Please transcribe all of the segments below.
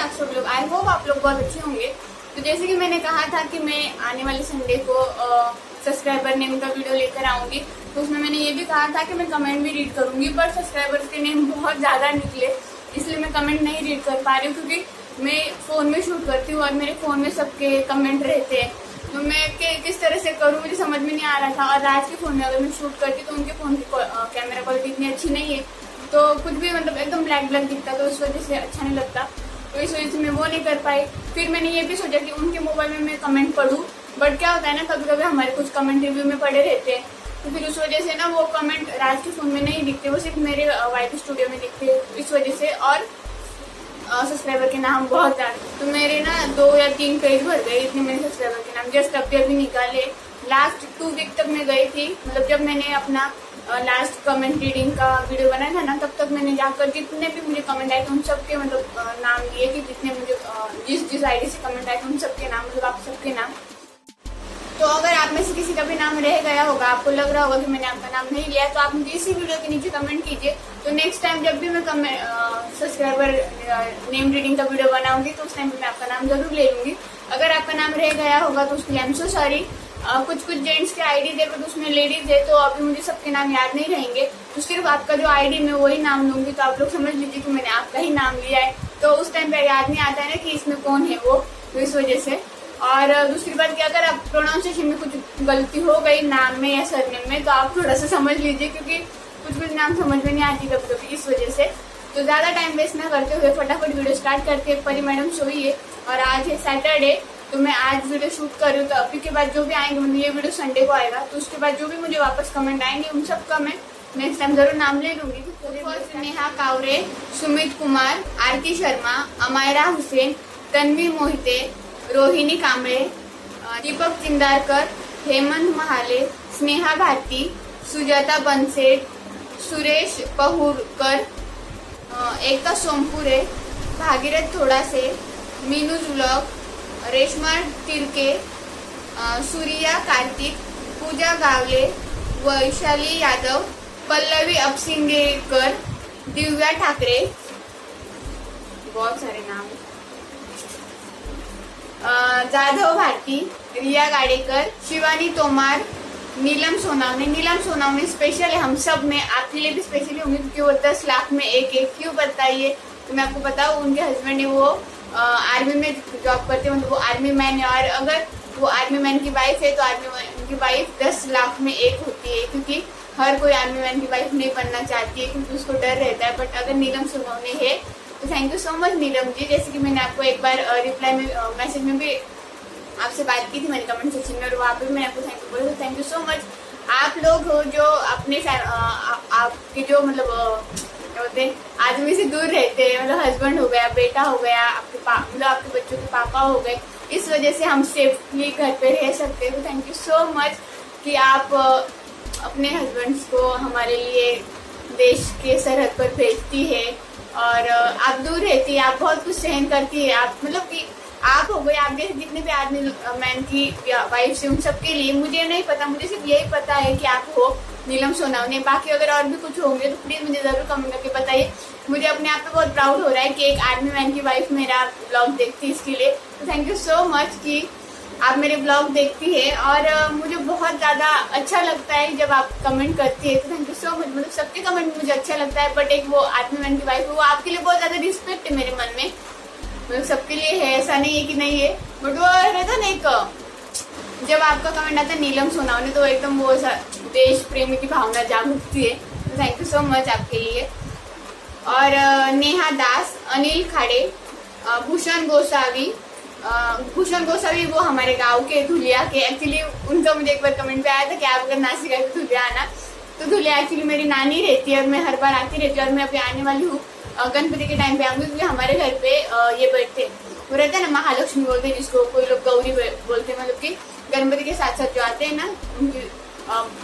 आप सब लोग? आई होप आप लोग बहुत अच्छे होंगे। तो जैसे कि मैंने कहा था कि मैं आने वाले संडे को सब्सक्राइबर नेम का वीडियो लेकर आऊंगी, तो उसमें मैंने ये भी कहा था कि मैं कमेंट भी रीड करूंगी, पर सब्सक्राइबर्स के नेम बहुत ज़्यादा निकले, इसलिए मैं कमेंट नहीं रीड कर पा रही हूँ, क्योंकि मैं फ़ोन में शूट करती हूँ और मेरे फ़ोन में सबके कमेंट रहते हैं। तो मैं किस तरह से करूँ मुझे समझ में नहीं आ रहा था। और राज के फ़ोन में अगर मैं शूट करती तो उनके फ़ोन की कैमरा क्वालिटी इतनी अच्छी नहीं है, तो कुछ भी मतलब एकदम ब्लैक ब्लैक दिखता, तो उस वजह से अच्छा नहीं लगता, तो इस वजह से मैं वो नहीं कर पाई। फिर मैंने ये भी सोचा कि उनके मोबाइल में मैं कमेंट पढूं, बट क्या होता है ना, कभी कभी हमारे कुछ कमेंट रिव्यू में पड़े रहते हैं, तो फिर उस वजह से ना वो कमेंट राज के फ़ोन में नहीं दिखते, वो सिर्फ मेरे वाइफ स्टूडियो में दिखते हैं, इस वजह से। और सब्सक्राइबर के नाम बहुत ज़्यादा, तो मेरे ना 2 या 3 पेज भर गए इतने मेरे सब्सक्राइबर के नाम, जस्ट अभी निकाले। लास्ट 2 वीक तक मैं गई थी, मतलब जब मैंने अपना लास्ट कमेंट रीडिंग का वीडियो बनाया था ना, तब तक मैंने जाकर जितने भी मुझे कमेंट आए थे उन सबके मतलब नाम लिए कि जितने मुझे जिस आईडी से कमेंट आए थे उन सबके नाम, मतलब आप सबके नाम। तो अगर आप में से किसी का भी नाम रह गया होगा, आपको लग रहा होगा कि मैंने आपका नाम नहीं लिया, तो आप मुझे इसी वीडियो के नीचे कमेंट कीजिए, तो नेक्स्ट टाइम जब भी मैं सब्सक्राइबर नेम रीडिंग का वीडियो बनाऊंगी तो उस टाइम मैं आपका नाम जरूर ले लूंगी। अगर आपका नाम रह गया होगा तो उसके लिए आई एम सो सॉरी। कुछ जेंट्स के आईडी थे, बट उसमें लेडीज है, तो अभी मुझे सबके नाम याद नहीं रहेंगे, तो सिर्फ आपका जो आईडी में वही नाम लूंगी, तो आप लोग समझ लीजिए कि मैंने आपका ही नाम लिया है। तो उस टाइम पे याद नहीं आता है ना कि इसमें कौन है वो, तो इस वजह से। और दूसरी बात कि अगर आप प्रोनाउंसिएशन में कुछ गलती हो गई नाम में या सरनेम में, तो आप थोड़ा सा समझ लीजिए, क्योंकि कुछ नाम समझ में नहीं आती कभी कभी, इस वजह से। तो ज़्यादा टाइम वेस्ट ना करते हुए फटाफट वीडियो स्टार्ट करते हैं। परी मैडम सोई है और आज है सैटरडे, तो मैं आज वीडियो शूट कर रही हूँ, तो अभी के बाद जो भी आएंगे, मतलब ये वीडियो संडे को आएगा, तो उसके बाद जो भी मुझे वापस कमेंट आएंगे उन सब का मैं नेक्स्ट टाइम जरूर नाम ले लूंगी। फर्स्ट नेहा कावरे, सुमित कुमार, आरती शर्मा, अमायरा हुसैन, तन्वी मोहिते, रोहिणी कांबळे, दीपक चिंदारकर, हेमंत महाले, स्नेहा भारती, सुजाता बनसेट, सुरेश पहुरकर, एकता सोमपुरे, भागीरथ थोडासे, मीनूज व्लॉग, रेश्मा तिरके, सूर्या कार्तिक, पूजा गावले, वैशाली यादव, पल्लवी अपसिंगेकर, दिव्या ठाकरे, बहुत सारे नाम, जाधव भारती, रिया गाडेकर, शिवानी तोमार, नीलम सोनावने स्पेशल है हम सब में, आपके लिए भी स्पेशली होंगे, क्योंकि वो 10 लाख में एक क्यों बताइए, तो मैं आपको बताऊँ, उनके हस्बैंड है वो आर्मी में जॉब करते हैं, मतलब वो आर्मी मैन है, और अगर वो आर्मी मैन की वाइफ है तो उनकी वाइफ 10 लाख में एक होती है, क्योंकि हर कोई आर्मी मैन की वाइफ नहीं बनना चाहती है, क्योंकि उसको डर रहता है। बट अगर नीलम सोनावने है तो thank you so much Neelam ji. जैसे कि मैंने आपको एक बार रिप्लाई में मैसेज में भी आपसे बात की थी मैंने कमेंट सेक्शन में, और वहाँ पे मैंने आपको थैंक यू बोला, तो थैंक यू सो मच। आप लोग हो जो अपने आपके जो मतलब क्या बोलते हैं आदमी से दूर रहते हैं, मतलब हस्बैंड हो गया, बेटा हो गया, मतलब आपके बच्चों के पापा हो गए, इस वजह से हम सेफली घर पे रह सकते हैं, तो थैंक यू सो मच कि आप अपने हस्बैंड्स को हमारे लिए देश के सरहद पर भेजती है, और आप दूर रहती है, आप बहुत कुछ सहन करती है, आप मतलब कि आप हो गए, आप जैसे जितने भी आदमी मैन की वाइफ से, उन सबके लिए मुझे नहीं पता, मुझे सिर्फ यही पता है कि आप हो नीलम सोनावने। बाकी अगर और भी कुछ होंगे तो प्लीज़ मुझे ज़रूर कमेंट करके बताइए। मुझे अपने आप पे बहुत प्राउड हो रहा है कि एक आर्मी मैन की वाइफ मेरा ब्लॉग देखती है, इसके लिए तो थैंक यू सो मच कि आप मेरे ब्लॉग देखती है, और मुझे बहुत ज़्यादा अच्छा लगता है जब आप कमेंट करती है, तो थैंक यू सो मच। मतलब सबके कमेंट मुझे अच्छा लगता है, बट एक वो आर्मी मैन की वाइफ है, वो आपके लिए बहुत ज़्यादा रिस्पेक्ट है मेरे मन में, मतलब सबके लिए है, ऐसा नहीं है कि नहीं है, बट वो रहता ना एक, जब आपका कमेंट आता है नीलम सोनावने, तो एकदम वो देश प्रेमी की भावना जाग उठती है, तो थैंक यू सो मच आपके लिए। और नेहा दास, अनिल खाड़े, भूषण गोसावी वो हमारे गांव के धुलिया के, एक्चुअली उनका मुझे एक बार कमेंट पे आया था कि आप अगर नासिक आए तो धुलिया आना, तो धुलिया एक्चुअली मेरी नानी रहती है और मैं हर बार आती रहती हूँ, और मैं अभी आने वाली हूँ गणपति के टाइम पे आऊँगी, क्योंकि हमारे घर पे ये बैठते वो रहते हैं ना, महालक्ष्मी बोलते हैं जिसको, कोई लोग गौरी बोलते हैं, मतलब कि गणपति के साथ साथ जो आते हैं ना उनकी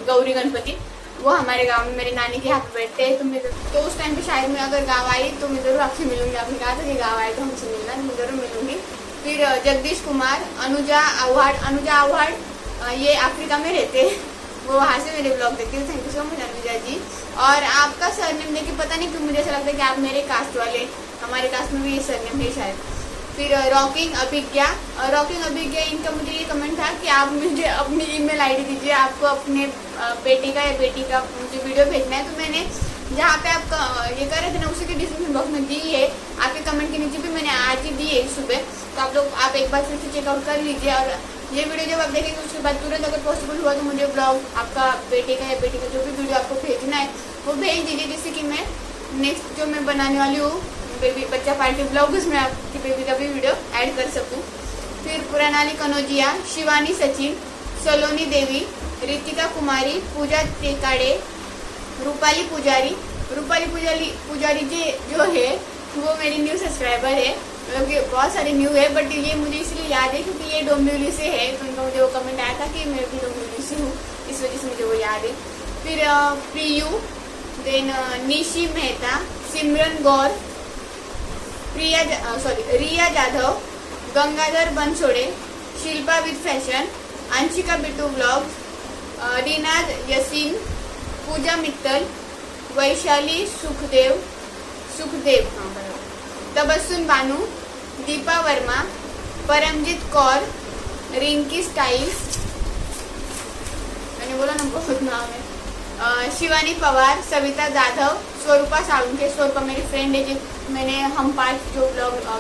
गौरी गणपति, वो हमारे गांव में मेरी नानी के यहाँ पे बैठते हैं, तो उस टाइम पे शायद मैं अगर गांव आई तो मैं ज़रूर आपसे मिलूंगी। आपने कहा था कि गांव आए तो हमसे मिलना, तो मैं ज़रूर मिलूंगी। फिर जगदीश कुमार, अनुजा आव्हाड, ये अफ्रीका में रहते हैं, वो वहाँ से मेरे ब्लॉग देखते हैं, thank you so much Anuja ji. और आपका सरनेम देखिए पता नहीं क्यों मुझे ऐसा लगता है कि आप मेरे कास्ट वाले, हमारे कास्ट में भी ये सरनेम है शायद, फिर रॉकिंग अभिज्ञा इनका मुझे ये कमेंट था कि आप मुझे अपनी ईमेल आईडी दीजिए, आपको अपने बेटे का या बेटी का मुझे वीडियो भेजना है। तो मैंने जहाँ पे आप ये कर रहे थे ना, उसी के डिस्क्रिप्शन बॉक्स में दी है, आपके कमेंट के नीचे भी मैंने आज ही दी है सुबह। तो आप एक बार फिर से चेकआउट कर लीजिए। और ये वीडियो जब आप देखेंगे उसके बाद तुरंत अगर पॉसिबल हुआ तो मुझे ब्लॉग आपका बेटे का या बेटी का जो भी वीडियो आपको भेजना है वो भेज दीजिए, जिससे कि मैं नेक्स्ट जो मैं बनाने वाली हूँ बेबी बच्चा पार्टी ब्लॉग, उसमें आपकी बेबी का भी वीडियो ऐड कर सकूँ। फिर पुरानाली कनौजिया, शिवानी सचिन, सलोनी देवी, रितिका कुमारी, पूजा टेकाड़े, रूपाली पुजारी जी जो है वो मेरी न्यू सब्सक्राइबर है। मतलब कि बहुत सारे न्यू है, बट ये मुझे इसलिए याद है क्योंकि ये डोंबिवली से है, तो उनका मुझे वो कमेंट आया था कि मैं भी डोंबिवली से हूँ, इस वजह से मुझे वो याद है। फिर Priyu, then Nishi Mehta, Simran Gaur, Riya Jadhav, Gangadhar Bansode, Shilpa with fashion, Anshika Bittu blogs, Reenaz Yasin, Puja Mittal, Vaishali Sukhdev हाँ बराबर, तबस्सुम बानू, दीपा वर्मा, परमजीत कौर, रिंकी स्टाइल्स, मैंने बोला ना बहुत नाम है, शिवानी पवार, सविता जाधव, स्वरूपा सावंके। स्वरूपा मेरी फ्रेंड है, जो मैंने हम 5 जो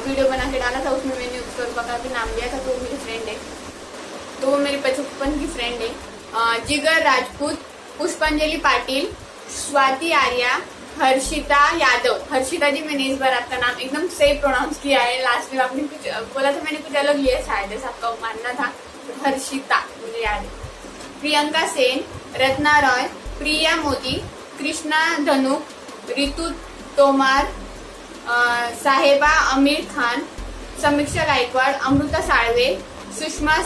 वीडियो बना के डाला था उसमें मैंने स्वरूपा का भी नाम लिया था, तो वो मेरी फ्रेंड है, तो वो मेरी बचपन की फ्रेंड है। जिगर राजपूत, पुष्पांजलि पाटिल, स्वाति आर्या, हर्षिता यादव। हर्षिता जी, मैंने इस बार आपका नाम एकदम सही प्रोनाउंस किया है। लास्ट में आपने कुछ बोला था, मैंने कुछ अलग लिया शायद, ऐसा आपका मानना था। हर्षिता मुझे याद है। प्रियंका सेन, रत्ना रॉय, प्रिया मोदी, कृष्णा धनुक, रितु तोमार, साहेबा आमिर खान, समीक्षा गायकवाड़, अमृता साळवे, सुषमा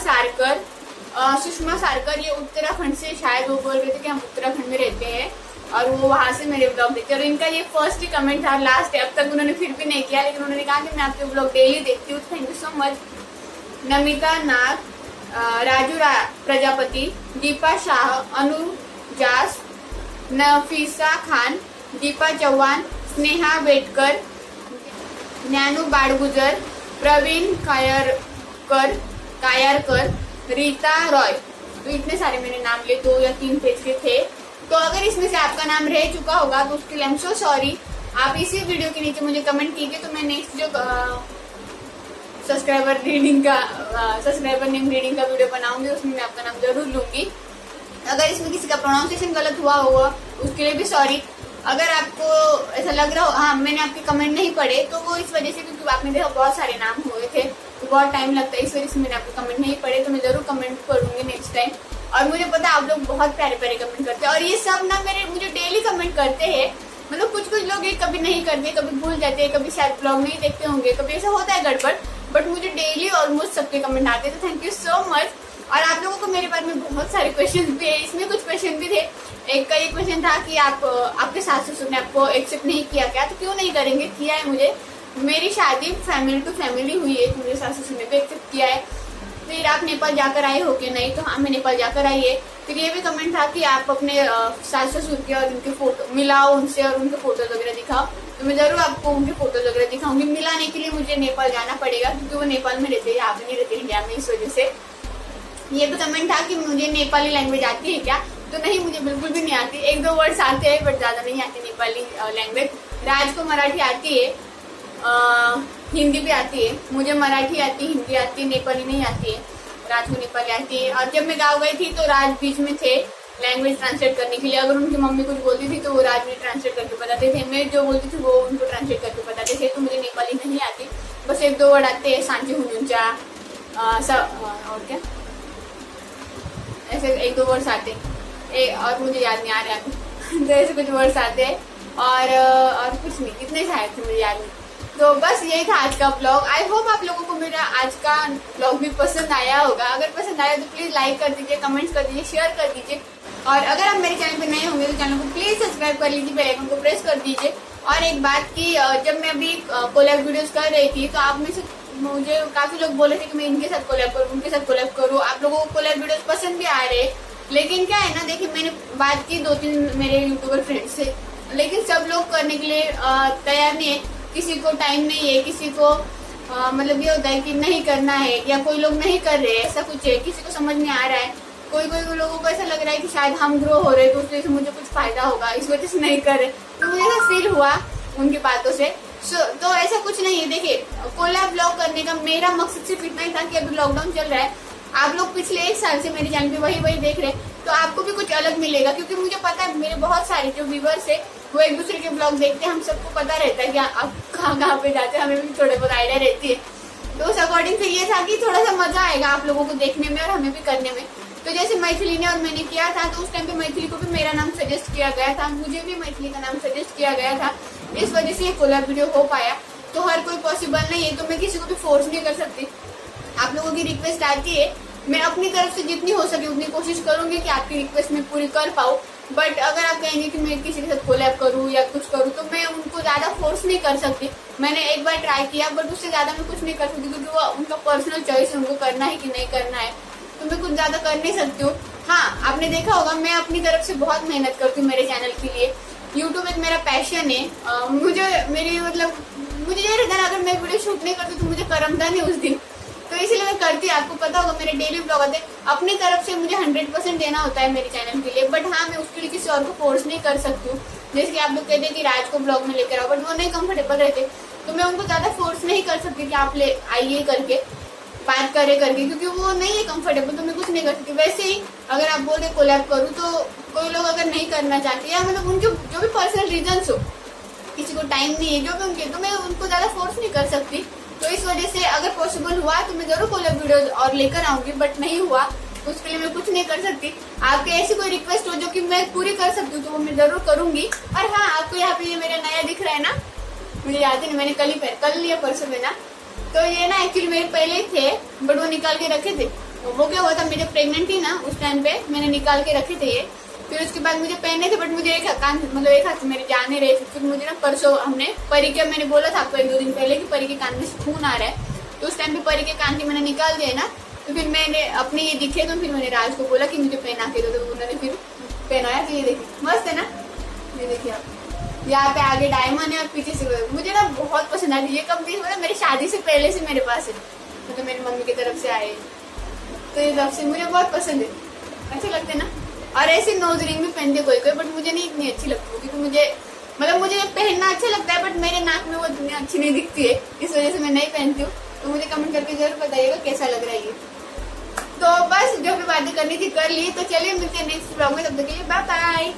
सारकर ये उत्तराखंड से, शायद वो बोल रहे थे कि हम उत्तराखंड में रहते हैं और वो वहां से मेरे ब्लॉग देखते हैं। और इनका ये फर्स्ट ही कमेंट था, लास्ट है, अब तक उन्होंने फिर भी नहीं किया, लेकिन उन्होंने कहा कि मैं आपके ब्लॉग डेली देखती हूँ, thank you so much. Namita Nag, Raju Prajapati, Deepa Shah, Anu जास, नफीसा खान, दीपा चौहान, स्नेहा वेटकर, ज्ञानू बाड़गुजर, प्रवीण कायरकर, रीता रॉय। तो इतने सारे मैंने नाम लिए, 2 या 3 पेज के थे। तो अगर इसमें से आपका नाम रह चुका होगा तो उसके लिए आई एम सो सॉरी। आप इसी वीडियो के नीचे मुझे कमेंट कीजिए, तो मैं नेक्स्ट जो सब्सक्राइबर नेम रीडिंग का वीडियो बनाऊंगी उसमें मैं आपका नाम जरूर लूंगी। अगर इसमें किसी का प्रोनाउंसिएशन गलत हुआ होगा उसके लिए भी सॉरी। अगर आपको ऐसा लग रहा हो हाँ मैंने आपके कमेंट नहीं पढ़े, तो वो इस वजह से क्योंकि आपने देखा बहुत सारे नाम हुए थे, तो बहुत टाइम लगता है, इस वजह से मैंने आपके कमेंट नहीं पढ़े। तो मैं जरूर कमेंट करूंगी नेक्स्ट टाइम। और मुझे पता है आप लोग बहुत प्यारे प्यारे कमेंट करते हैं, और ये सब ना मुझे डेली कमेंट करते हैं। मतलब कुछ लोग ये कभी नहीं करते, कभी भूल जाते हैं, कभी शायद ब्लॉग नहीं देखते होंगे, कभी ऐसा होता है गड़बड़, बट मुझे डेली ऑलमोस्ट सबके कमेंट आते हैं, तो थैंक यू सो मच। और आप लोगों को मेरे बारे में बहुत सारे क्वेश्चन भी है, इसमें कुछ क्वेश्चन भी थे। एक का ये क्वेश्चन था कि आपके सास ससुर ने आपको एक्सेप्ट नहीं किया क्या, तो क्यों नहीं करेंगे, किया है मुझे। मेरी शादी फैमिली टू फैमिली हुई है, तो मेरे सास ससुर ने भी एक्सेप्ट किया है। फिर आप नेपाल जाकर आए हो कि नहीं, तो हाँ मैं नेपाल जाकर आई है। फिर ये भी कमेंट था कि आप अपने सास ससुर के और उनके फोटो मिलाओ उनसे और उनके फोटोज वगैरह दिखाओ, तो मैं जरूर आपको उनके फोटोज वगैरह दिखाऊंगी। मिलाने के लिए मुझे नेपाल जाना पड़ेगा क्योंकि वो नेपाल में रहते हैं, यहाँ पे नहीं रहते इंडिया में, इस वजह से। ये भी कमेंट था कि मुझे नेपाली लैंग्वेज आती है क्या, तो नहीं मुझे बिल्कुल भी नहीं आती। 1-2 वर्ड्स आते हैं बट ज्यादा नहीं आती नेपाली लैंग्वेज। राज को मराठी आती है, हिंदी भी आती है। मुझे मराठी आती है, हिंदी आती है, नेपाली नहीं आती है। राज को नेपाली आती है। और जब मैं गाँव गई थी तो राज बीच में थे लैंग्वेज ट्रांसलेट करने के लिए। अगर उनकी मम्मी कुछ बोलती थी तो वो राज में ट्रांसलेट करके बताते थे, मैं जो बोलती थी वो उनको ट्रांसलेट करके बताते थे। तो मुझे नेपाली नहीं आती, बस 1-2 वर्ड आते हैं, सांची हुनुंचा और क्या ऐसे 1-2 वर्ड्स आते हैं, और मुझे याद नहीं आ रहा है तो ऐसे कुछ वर्ड्स आते हैं और कुछ नहीं, इतने शायद थे मुझे याद नहीं। तो बस यही था आज का ब्लॉग। आई होप आप लोगों को मेरा आज का ब्लॉग भी पसंद आया होगा। अगर पसंद आया तो प्लीज लाइक कर दीजिए, कमेंट्स कर दीजिए, शेयर कर दीजिए। और अगर आप मेरे चैनल पे नए होंगे तो चैनल को प्लीज सब्सक्राइब कर लीजिए, बेल आइकन को प्रेस कर दीजिए। और एक बात की, जब मैं अभी कोलैब वीडियोस कर रही थी तो आप में से मुझे काफी लोग बोले थे कि मैं इनके साथ कोलैब करूँ, उनके साथ कोलैब करूँ। आप लोगों को कोलैब वीडियोस पसंद भी आ रहे, लेकिन क्या है ना, देखिए मैंने बात की 2-3 मेरे यूट्यूबर फ्रेंड्स से, लेकिन सब लोग करने के लिए तैयार नहीं है। किसी को टाइम नहीं है, किसी को मतलब ये होता है कि नहीं करना है या कोई लोग नहीं कर रहे, ऐसा कुछ है, किसी को समझ में आ रहा है। कोई कोई लोगों को ऐसा लग रहा है कि शायद हम ग्रो हो रहे तो उस वजह से मुझे कुछ फायदा होगा, इस वजह से नहीं कर रहे, तो मुझे ऐसा फील हुआ उनकी बातों से। तो ऐसा कुछ नहीं है। देखिए, कोलैब ब्लॉग करने का मेरा मकसद सिर्फ इतना ही था कि अभी लॉकडाउन चल रहा है, आप लोग पिछले 1 साल से मेरे चैनल पे वही देख रहे हैं, तो आपको भी कुछ अलग मिलेगा, क्योंकि मुझे पता है मेरे बहुत सारे जो व्यूवर्स है वो एक दूसरे के ब्लॉग देखते हैं, हम सबको पता रहता है कि आप कहाँ पे जाते हैं, हमें भी थोड़े बहुत आइडिया रहती है। तो उस अकॉर्डिंग से ये था कि थोड़ा सा मजा आएगा आप लोगों को देखने में और हमें भी करने में। तो जैसे मैथिली ने और मैंने किया था, तो उस टाइम पे मैथिली को भी मेरा नाम सजेस्ट किया गया था, मुझे भी मैथिली का नाम सजेस्ट किया गया था, इस वजह से ये कोलैब वीडियो हो पाया। तो हर कोई पॉसिबल नहीं है, तो मैं किसी को भी फोर्स नहीं कर सकती। आप लोगों की रिक्वेस्ट आती है, मैं अपनी तरफ से जितनी हो सके उतनी कोशिश करूंगी कि आपकी रिक्वेस्ट मैं पूरी कर पाऊँ। बट अगर आप कहेंगे कि मैं किसी के साथ कोलैब करूँ या कुछ करूँ, तो मैं उनको ज्यादा फोर्स नहीं कर सकती। मैंने एक बार ट्राई किया, बट उससे ज्यादा मैं कुछ नहीं कर सकती, क्योंकि वो उनका पर्सनल चॉइस है, उनको करना है कि नहीं करना है, तो मैं कुछ ज्यादा कर नहीं सकती हूँ। हाँ, आपने देखा होगा मैं अपनी तरफ से बहुत मेहनत करती हूँ मेरे चैनल के लिए। यूट्यूब एक मेरा पैशन है। मुझे ये रहता है, अगर मैं वीडियो शूट नहीं करती तो मुझे करमता नहीं उस दिन, तो इसीलिए मैं करती। आपको पता होगा मेरे डेली ब्लॉग आते, अपनी तरफ से मुझे 100% देना होता है मेरे चैनल के लिए। बट हाँ, मैं उसके लिए किसी और को फोर्स नहीं कर सकती हूँ। जैसे कि आप लोग कहते हैं कि राज को ब्लॉग में लेकर आओ, बट वो नहीं कंफर्टेबल रहते, तो मैं उनको ज्यादा फोर्स नहीं कर सकती कि आप ले आइए करके बात करे करके, क्योंकि वो नहीं है कंफर्टेबल, तो मैं कुछ नहीं कर सकती। वैसे ही अगर आप बोल रहे कोलैब करूँ, तो कोई लोग अगर नहीं करना चाहते या मतलब उनके जो भी पर्सनल रीजंस हो, किसी को टाइम नहीं है जो भी उनके, तो मैं उनको ज्यादा फोर्स नहीं कर सकती। तो इस वजह से अगर पॉसिबल हुआ तो मैं जरूर कोलैब वीडियो और लेकर आऊंगी, बट नहीं हुआ तो उसके लिए मैं कुछ नहीं कर सकती। आपके ऐसी कोई रिक्वेस्ट हो जो कि मैं पूरी कर सकती हूँ, तो वो मैं जरूर करूंगी। और हाँ, आपको यहाँ पे ये मेरा नया दिख रहा है ना, मुझे याद नहीं, मैंने कल या परसों में ना, तो ये ना एक्चुअली मेरे पहले ही थे, बट वो निकाल के रखे थे। तो वो क्या हुआ था, मैं जब प्रेग्नेंट थी ना उस टाइम पे मैंने निकाल के रखे थे ये, फिर उसके बाद मुझे पहने थे, बट मुझे एक हाथ मेरे जाने रहे थे। फिर मुझे ना परसों हमने परी के, मैंने बोला था आपको 1-2 दिन पहले कि परी के कान में से खून आ रहा है, तो उस टाइम पे परी के कान के मैंने निकाल दिए ना, तो फिर मैंने अपने ये दिखे, तो फिर मैंने राज को बोला कि मुझे पहना के दो, तो उन्होंने फिर पहनाया। तो ये देखिए मस्त है ना, ये देखिए आप, यहाँ पे आगे डायमंड है और पीछे से, मुझे ना बहुत पसंद आई। ये कब भी मतलब मेरी शादी से पहले से मेरे पास है, मतलब मेरी मम्मी की तरफ से आए, तो ये तब से मुझे बहुत पसंद है, अच्छे लगते ना। और ऐसी नोज रिंग भी पहनते कोई, बट मुझे नहीं इतनी अच्छी लगती, क्योंकि मुझे पहनना अच्छा लगता है, बट मेरे नाक में वो इतनी अच्छी नहीं दिखती है, इस वजह से मैं नहीं पहनती हूँ। तो मुझे कमेंट करके जरूर बताइएगा कैसा लग रहा है ये। तो बस जो भी बातें करनी थी कर ली, तो चलिए मिलते हैं नेक्स्ट ब्लॉग में, तब तक के लिए बाय बाय।